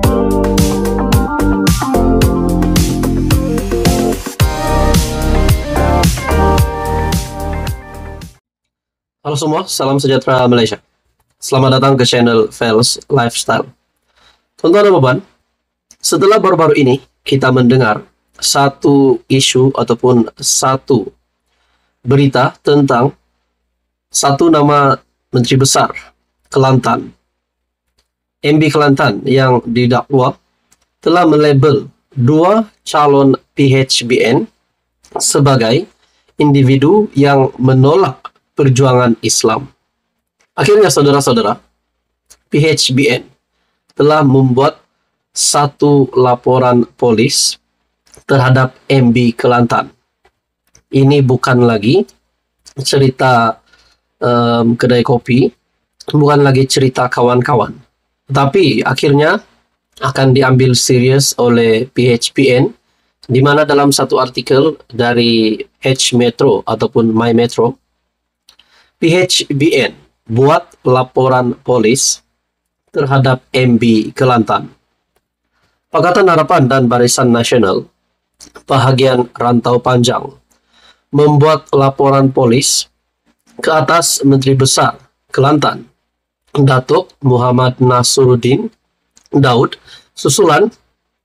Halo semua, salam sejahtera Malaysia. Selamat datang ke channel Fels Lifestyle. Tuan-tuan dan puan, setelah baru-baru ini kita mendengar satu isu ataupun satu berita tentang satu nama Menteri Besar Kelantan, MB Kelantan, yang didakwa telah melabel dua calon PHBN sebagai individu yang menolak perjuangan Islam. Akhirnya saudara-saudara, PHBN telah membuat satu laporan polis terhadap MB Kelantan. Ini bukan lagi cerita kedai kopi, bukan lagi cerita kawan-kawan, tapi akhirnya akan diambil serius oleh PHBN, di mana dalam satu artikel dari H Metro ataupun My Metro, PHBN buat laporan polis terhadap MB Kelantan. Pakatan Harapan dan Barisan Nasional Bahagian Rantau Panjang membuat laporan polis ke atas Menteri Besar Kelantan, Datuk Muhammad Nasruddin Daud, susulan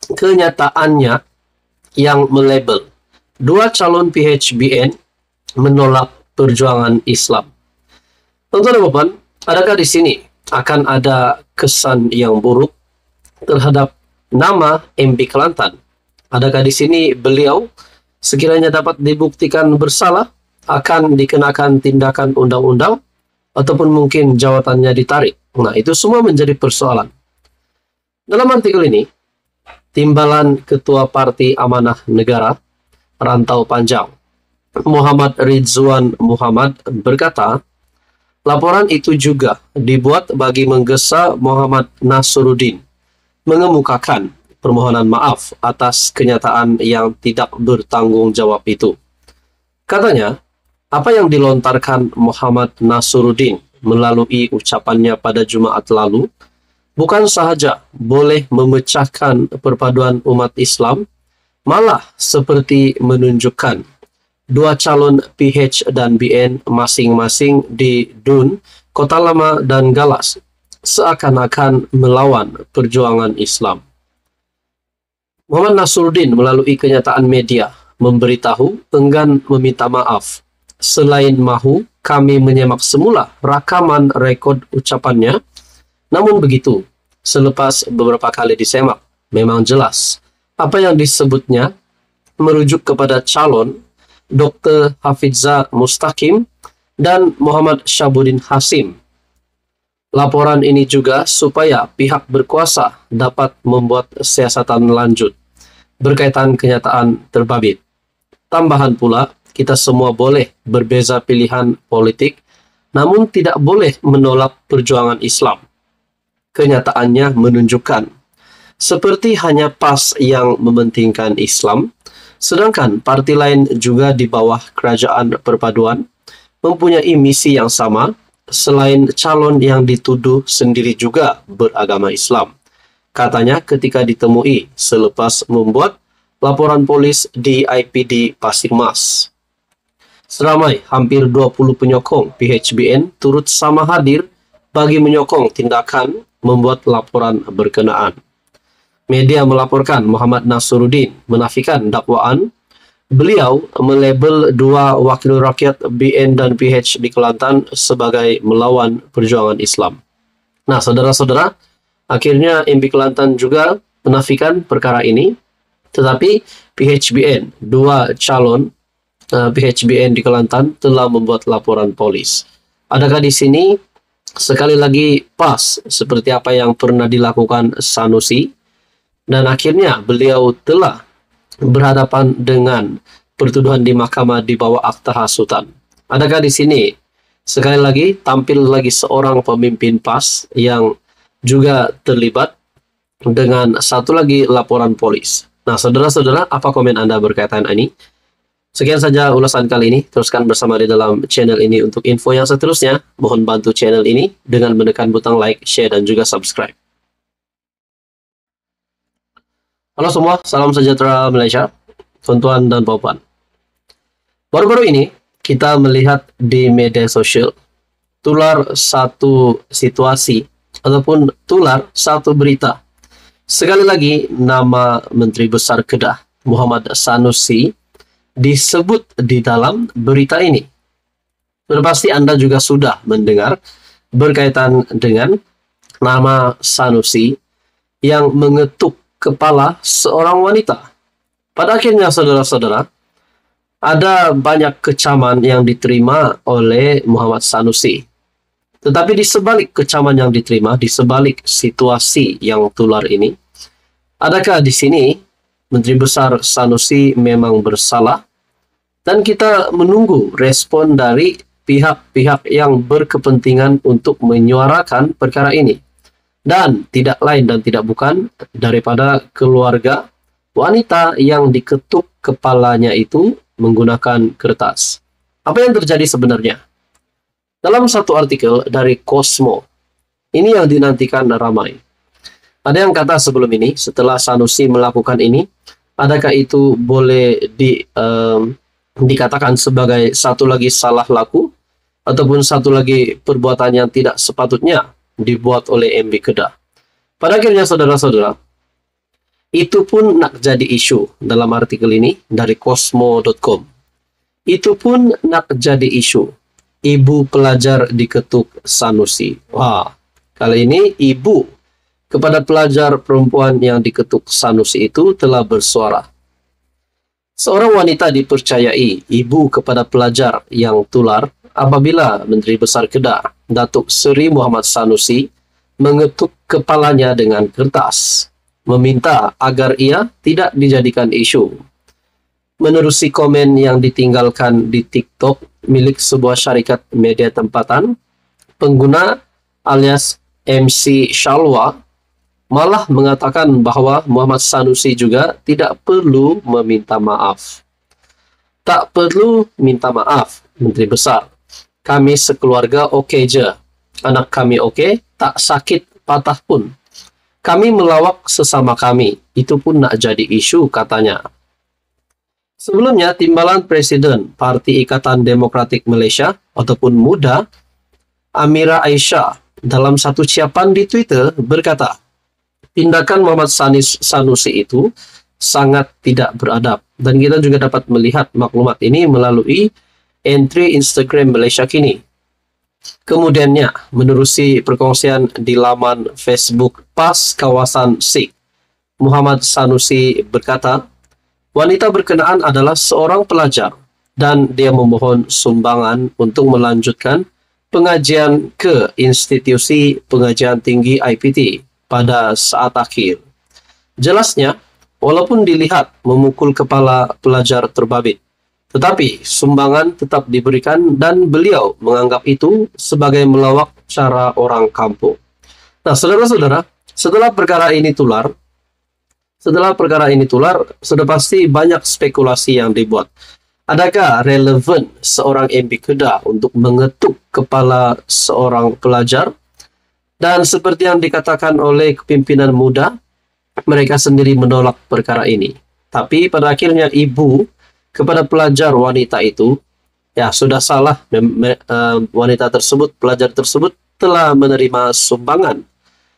kenyataannya yang melabel dua calon PHBN menolak perjuangan Islam. Tuan-tuan dan puan, adakah di sini akan ada kesan yang buruk terhadap nama MB Kelantan? Adakah di sini beliau sekiranya dapat dibuktikan bersalah akan dikenakan tindakan undang-undang ataupun mungkin jawatannya ditarik? Nah, itu semua menjadi persoalan. Dalam artikel ini, Timbalan Ketua Parti Amanah Negara Rantau Panjang, Muhammad Ridzuan Muhammad, berkata, laporan itu juga dibuat bagi menggesa Muhammad Nasruddin mengemukakan permohonan maaf atas kenyataan yang tidak bertanggung jawab itu. Katanya, apa yang dilontarkan Muhammad Nasruddin melalui ucapannya pada Jumaat lalu bukan sahaja boleh memecahkan perpaduan umat Islam, malah seperti menunjukkan dua calon PH dan BN masing-masing di Dun, Kota Lama dan Galas seakan-akan melawan perjuangan Islam. Muhammad Nasruddin melalui kenyataan media memberitahu enggan meminta maaf. Selain mahu kami menyemak semula rakaman rekod ucapannya, namun begitu, selepas beberapa kali disemak, memang jelas apa yang disebutnya merujuk kepada calon Dr. Hafizah Mustaqim dan Muhammad Syabuddin Hasim. Laporan ini juga supaya pihak berkuasa dapat membuat siasatan lanjut berkaitan kenyataan terbabit. Tambahan pula, kita semua boleh berbeza pilihan politik, namun tidak boleh menolak perjuangan Islam. Kenyataannya menunjukkan, seperti hanya PAS yang mementingkan Islam, sedangkan parti lain juga di bawah kerajaan perpaduan mempunyai misi yang sama, selain calon yang dituduh sendiri juga beragama Islam. Katanya ketika ditemui selepas membuat laporan polis di IPD Pasir Mas. Seramai hampir 20 penyokong PHBN turut sama hadir bagi menyokong tindakan membuat laporan berkenaan. Media melaporkan Muhammad Nasruddin menafikan dakwaan beliau melabel dua wakil rakyat BN dan PH di Kelantan sebagai melawan perjuangan Islam. Nah, saudara-saudara, akhirnya MB Kelantan juga menafikan perkara ini, tetapi PHBN, dua calon PHBN di Kelantan telah membuat laporan polis. Adakah di sini sekali lagi pas seperti apa yang pernah dilakukan Sanusi? Dan akhirnya beliau telah berhadapan dengan pertuduhan di mahkamah di bawah akta hasutan. Adakah di sini sekali lagi tampil lagi seorang pemimpin PAS yang juga terlibat dengan satu lagi laporan polis? Nah, saudara-saudara, apa komen Anda berkaitan ini? Sekian saja ulasan kali ini. Teruskan bersama di dalam channel ini untuk info yang seterusnya. Mohon bantu channel ini dengan menekan butang like, share, dan juga subscribe. Halo semua, salam sejahtera Malaysia, tuan-tuan dan puan-puan. Baru-baru ini kita melihat di media sosial tular satu situasi ataupun tular satu berita. Sekali lagi nama Menteri Besar Kedah Muhammad Sanusi disebut di dalam berita ini. Sudah pasti Anda juga sudah mendengar berkaitan dengan nama Sanusi yang mengetuk kepala seorang wanita. Pada akhirnya saudara-saudara, ada banyak kecaman yang diterima oleh Muhammad Sanusi. Tetapi di sebalik kecaman yang diterima, di sebalik situasi yang tular ini, adakah di sini Menteri Besar Sanusi memang bersalah? Dan kita menunggu respon dari pihak-pihak yang berkepentingan untuk menyuarakan perkara ini. Dan tidak lain dan tidak bukan daripada keluarga wanita yang diketuk kepalanya itu menggunakan kertas. Apa yang terjadi sebenarnya? Dalam satu artikel dari Cosmo, ini yang dinantikan ramai. Ada yang kata sebelum ini, setelah Sanusi melakukan ini, adakah itu boleh dikatakan sebagai satu lagi salah laku, ataupun satu lagi perbuatan yang tidak sepatutnya dibuat oleh MB Kedah. Pada akhirnya saudara-saudara, itu pun nak jadi isu dalam artikel ini dari Cosmo.com. Itu pun nak jadi isu. Ibu pelajar diketuk Sanusi. Wah, kali ini ibu kepada pelajar perempuan yang diketuk Sanusi itu telah bersuara. Seorang wanita dipercayai ibu kepada pelajar yang tular apabila Menteri Besar Kedah, Datuk Seri Muhammad Sanusi, mengetuk kepalanya dengan kertas, meminta agar ia tidak dijadikan isu. Menerusi komen yang ditinggalkan di TikTok milik sebuah syarikat media tempatan, pengguna alias MC Shalwa malah mengatakan bahwa Muhammad Sanusi juga tidak perlu meminta maaf. Tak perlu minta maaf, Menteri Besar. Kami sekeluarga oke je. Anak kami oke, tak sakit patah pun. Kami melawak sesama kami. Itu pun nak jadi isu, katanya. Sebelumnya, Timbalan Presiden Parti Ikatan Demokratik Malaysia ataupun MUDA, Amira Aisyah, dalam satu ucapan di Twitter berkata, tindakan Muhammad Sanusi itu sangat tidak beradab. Dan kita juga dapat melihat maklumat ini melalui entry Instagram Malaysia kini. Kemudiannya, menerusi perkongsian di laman Facebook PAS Kawasan Sikh, Muhammad Sanusi berkata, wanita berkenaan adalah seorang pelajar dan dia memohon sumbangan untuk melanjutkan pengajian ke institusi pengajian tinggi IPT pada saat akhir. Jelasnya, walaupun dilihat memukul kepala pelajar terbabit, tetapi sumbangan tetap diberikan dan beliau menganggap itu sebagai melawak cara orang kampung. Nah, saudara-saudara, setelah perkara ini tular, sudah pasti banyak spekulasi yang dibuat. Adakah relevan seorang MB Kedah untuk mengetuk kepala seorang pelajar? Dan seperti yang dikatakan oleh pimpinan MUDA, mereka sendiri menolak perkara ini. Tapi pada akhirnya ibu kepada pelajar wanita itu, ya sudah salah, wanita tersebut, pelajar tersebut telah menerima sumbangan.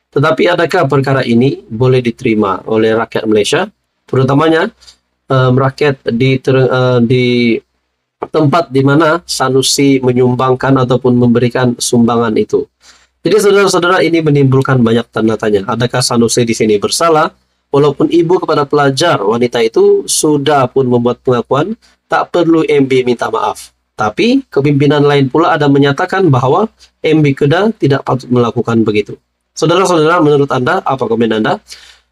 Tetapi adakah perkara ini boleh diterima oleh rakyat Malaysia, terutamanya rakyat di tempat di mana Sanusi menyumbangkan ataupun memberikan sumbangan itu? Jadi saudara-saudara, ini menimbulkan banyak tanda tanya. Adakah Sanusi di sini bersalah? Walaupun ibu kepada pelajar wanita itu sudah pun membuat pengakuan, tak perlu MB minta maaf. Tapi kepimpinan lain pula ada menyatakan bahwa MB Kedah tidak patut melakukan begitu. Saudara-saudara, menurut Anda, apa komen Anda?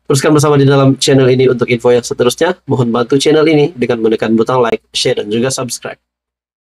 Teruskan bersama di dalam channel ini untuk info yang seterusnya. Mohon bantu channel ini dengan menekan butang like, share, dan juga subscribe.